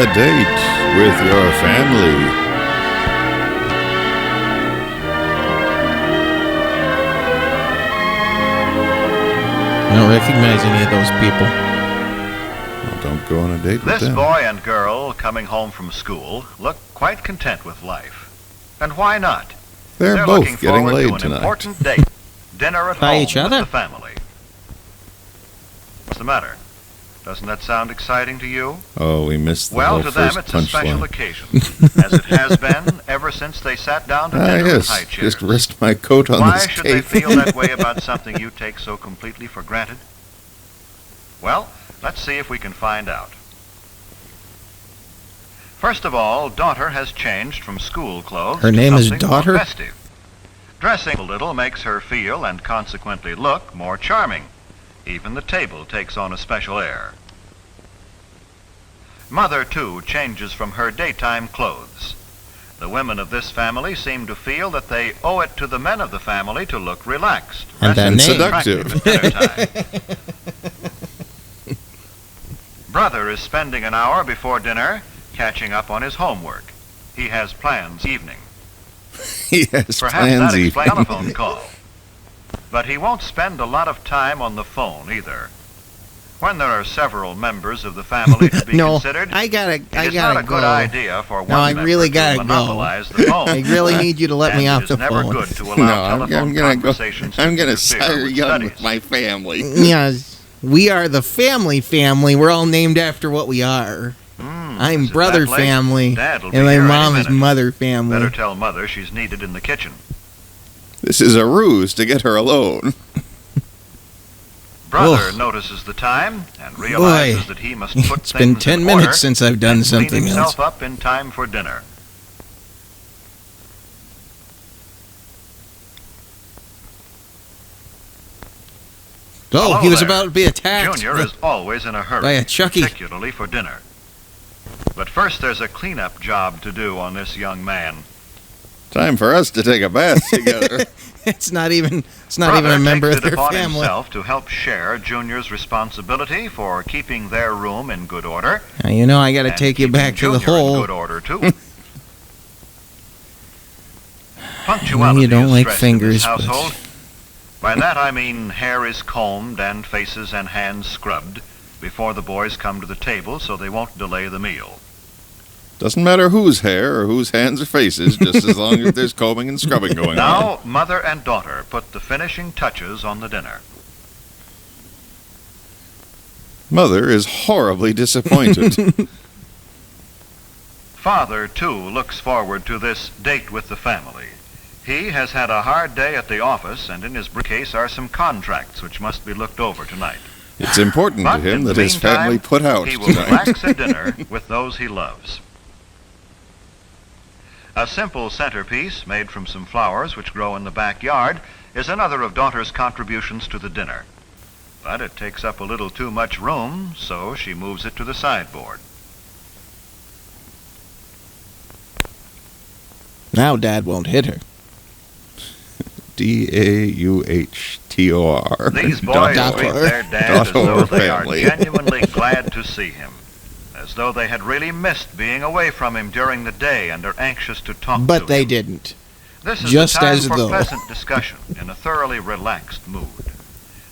a date with your family. I don't recognize any of those people. Well, don't go on a date with This them. boy and girl coming home from school look quite content with life. And why not? They're looking both getting forward laid to an tonight. important date. Dinner at By home each with other? the family. What's the matter? Doesn't that sound exciting to you? Oh, we missed the Well, whole to them first it's a special punchline. occasion, as it has been ever since they sat down to dinner in high Yes. chairs. Just rest my coat on Why this should they cake. feel that way about something you take so completely for granted? Well, let's see if we can find out. First of all, daughter has changed from school clothes Her to name is something more Daughter? festive. Dressing a little makes her feel and consequently look more charming. Even the table takes on a special air. Mother, too, changes from her daytime clothes. The women of this family seem to feel that they owe it to the men of the family to look relaxed, And rested, that name. attractive at dinner time. Brother is spending an hour before dinner catching up on his homework. He has plans this evening. He has Perhaps plans that even. explains a telephone call. But he won't spend a lot of time on the phone either. When there are several members of the family to be No, considered, I gotta it is go. not a good idea for one I member really to gotta go. monopolize the phone. I really need you to let And me it off is the never phone. good to allow No, I'm telephone gonna go. conversations I'm to gonna interfere sire with young studies. with my family. Yes, we are the family. We're all named after what we are. I'm Is it brother that late? family, Dad'll be and my here any mom is minute. mother family. Better tell Mother she's needed in the kitchen. This is a ruse to get her alone. Brother Ugh. notices the time and realizes Boy, that he must put It's been things 10 in minutes order since I've done and clean something himself else. up in time for dinner. Oh, Hello he was there. about to be attacked. Junior is always in a hurry, by a Chucky. particularly for dinner. But first there's a cleanup job to do on this young man. Time for us to take a bath together. It's not even a Brother member takes of it their upon family. himself to help share Junior's responsibility for keeping their room in good order. Now, you know I got to and take you keeping back to the Junior in hole. good order too. Punctuality You don't is like stressed fingers, in but- this household. By that I mean hair is combed and faces and hands scrubbed before the boys come to the table so they won't delay the meal. Doesn't matter whose hair or whose hands or faces, just as long as there's combing and scrubbing going on. Now, mother and daughter put the finishing touches on the dinner. Mother is horribly disappointed. Father, too, looks forward to this date with the family. He has had a hard day at the office, and in his briefcase are some contracts which must be looked over tonight. It's important to But him in that the his family meantime, put out he will tonight. relax at dinner with those he loves. A simple centerpiece made from some flowers which grow in the backyard is another of daughter's contributions to the dinner. But it takes up a little too much room, so she moves it to the sideboard. Now Dad won't hit her. Daughtor. These boys Daughter. treat their dad as though Daughter they are family. genuinely glad to see him, as though they had really missed being away from him during the day and are anxious to talk to But him. they didn't. This is just the time as for though. pleasant discussion in a thoroughly relaxed mood.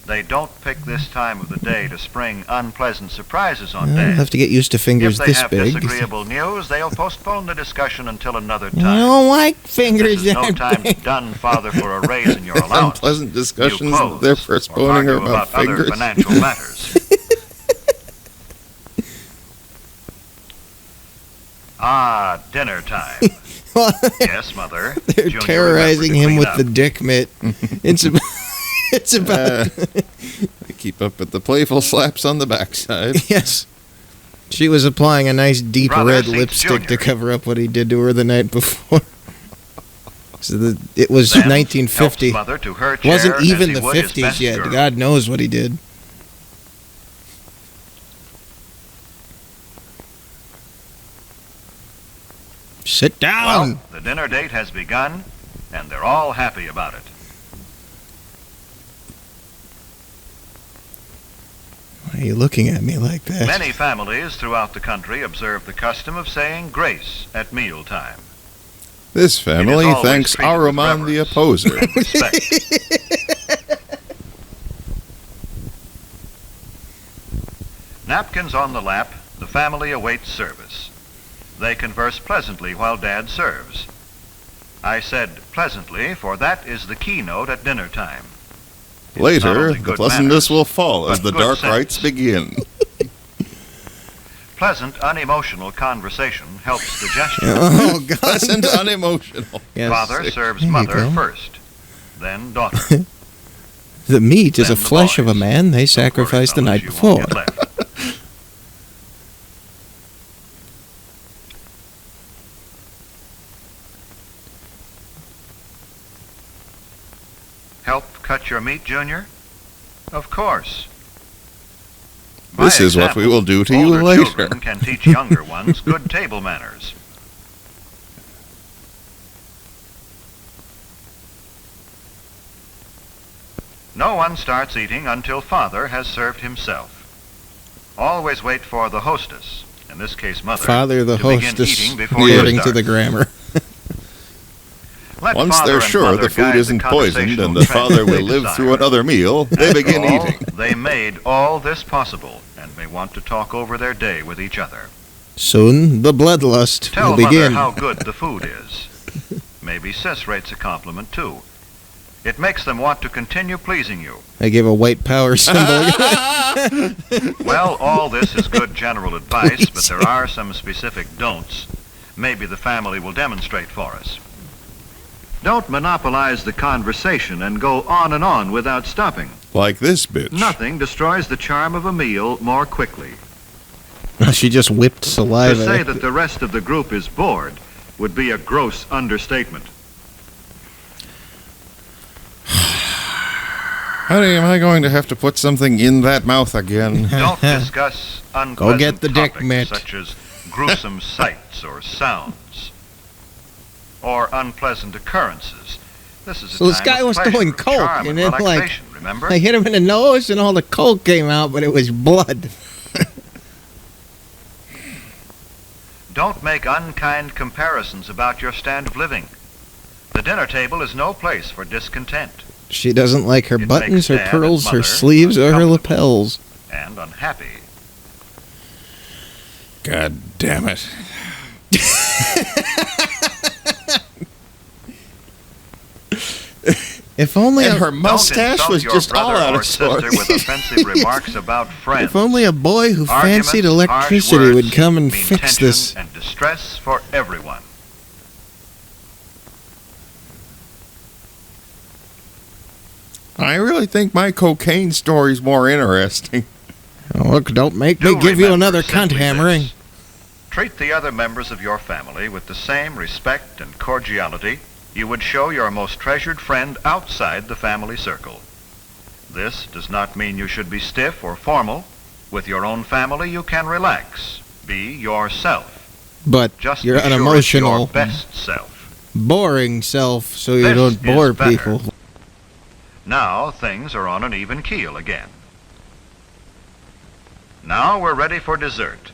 They don't pick this time of the day to spring unpleasant surprises on I'll Dad. have to get used to fingers If they this have big. disagreeable news, they'll postpone the discussion until another I time. don't like This fingers is no that time to big. dun Father for a raise in your allowance. Unpleasant new discussions clothes, they're or postponing argue are about other fingers. financial matters. Dinner time. Yes, Mother. They're Junior terrorizing remembered to him clean with up. the dick mitt. It's about. It's about. They keep up with the playful slaps on the backside. Yes. She was applying a nice deep Brother red sees lipstick to Junior. cover up what he did to her the night before. So it was Then 1950. helps Mother to her chair Wasn't as even he the would his 50s best yet. girl. God knows what he did. Sit down. Well, the dinner date has begun, and they're all happy about it. are you looking at me like that? Many families throughout the country observe the custom of saying grace at mealtime. This family It is always thanks treated with Aruman the reverence opposer. and respect. Napkins on the lap, the family awaits service. They converse pleasantly while Dad serves. I said pleasantly, for that is the keynote at dinner time. It's not Later, only the good pleasantness manners, will fall as but the good dark sense. rites begin. Pleasant, unemotional conversation helps digestion. Oh, God. Pleasant, unemotional. Yes. Father serves There you mother go. first, then daughter. The meat is Then the the flesh of a boys. man they Don't worry, sacrificed the fellas, night you before. won't get left. Help cut your meat, Junior? Of course. By This is what we will do to you older later. children can teach younger ones good table manners. No one starts eating until Father has served himself. Always wait for the hostess, in this case Mother, Father the to begin hostess, eating before you according to start. the grammar. Let Once Father they're and sure Mother the food guide isn't poisoned conversational and the trend father will they live desire. through another meal, they begin After all, eating. They made all this possible and may want to talk over their day with each other. Soon the bloodlust Tell will Mother begin. how good the food is. Maybe Sis rates a compliment too. It makes them want to continue pleasing you. I give a white power symbol. Well, all this is good general advice, but there are some specific don'ts. Maybe the family will demonstrate for us. Don't monopolize the conversation and go on and on without stopping. Like this bitch. Nothing destroys the charm of a meal more quickly. She just whipped To saliva. say that the rest of the group is bored would be a gross understatement. Honey, am I going to have to put something in that mouth again? Don't discuss unpleasant get the dick topics mitt. such as gruesome sights or sounds or unpleasant occurrences. This is a So this time guy of was pleasure, doing coke, charm, and then, like, relaxation, remember? I hit him in the nose and all the coke came out, but it was blood. Don't make unkind comparisons about your stand of living. The dinner table is no place for discontent She doesn't like her It buttons, makes her Dad and pearls, her Mother sleeves, or her uncomfortable. lapels. and unhappy. God damn it. If only And a, her mustache Don't was insult just your all brother out or of sister sorts. with offensive remarks about friends. if only a boy who Arguments, fancied harsh electricity words would come and mean fix tension this. and distress for everyone. I really think my cocaine story's more interesting. Oh, look, don't make Do me give you remember another cunt simply hammering. this. Treat the other members of your family with the same respect and cordiality you would show your most treasured friend outside the family circle. This does not mean you should be stiff or formal. With your own family, you can relax. Be yourself. But Just you're be sure it's unemotional, your best self. boring self, so you This don't is bore better. people. Now things are on an even keel again. Now we're ready for dessert.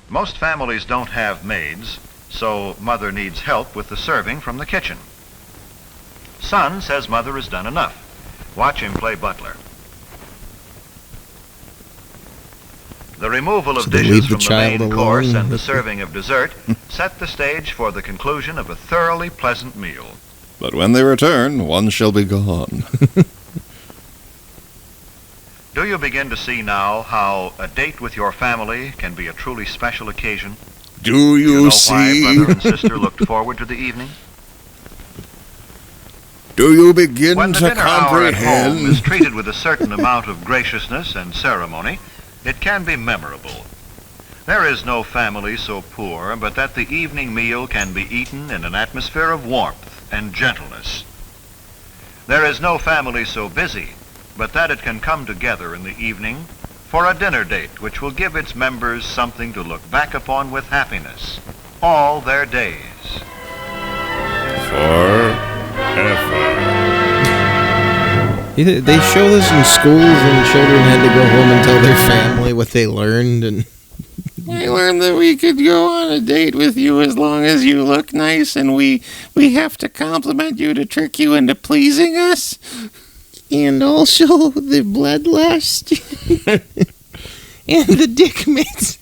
Most families don't have maids, so Mother needs help with the serving from the kitchen. Son says Mother has done enough. Watch him play butler. The removal of So they dishes leave the from the child main course alone and the with the- serving of dessert set the stage for the conclusion of a thoroughly pleasant meal. But when they return, one shall be gone. Do you begin to see now how a date with your family can be a truly special occasion? Do Do you you know see? why brother and sister looked forward to the evening? Do you begin When the to dinner hour at home is comprehend? treated with a certain amount of graciousness and ceremony, it can be memorable. There is no family so poor but that the evening meal can be eaten in an atmosphere of warmth and gentleness. There is no family so busy but that it can come together in the evening for a dinner date which will give its members something to look back upon with happiness all their days. Forever. They show this in schools, and children had to go home and tell their family what they learned. And I learned that we could go on a date with you as long as you look nice, and we have to compliment you to trick you into pleasing us. and also the bloodlust and the dick mitts.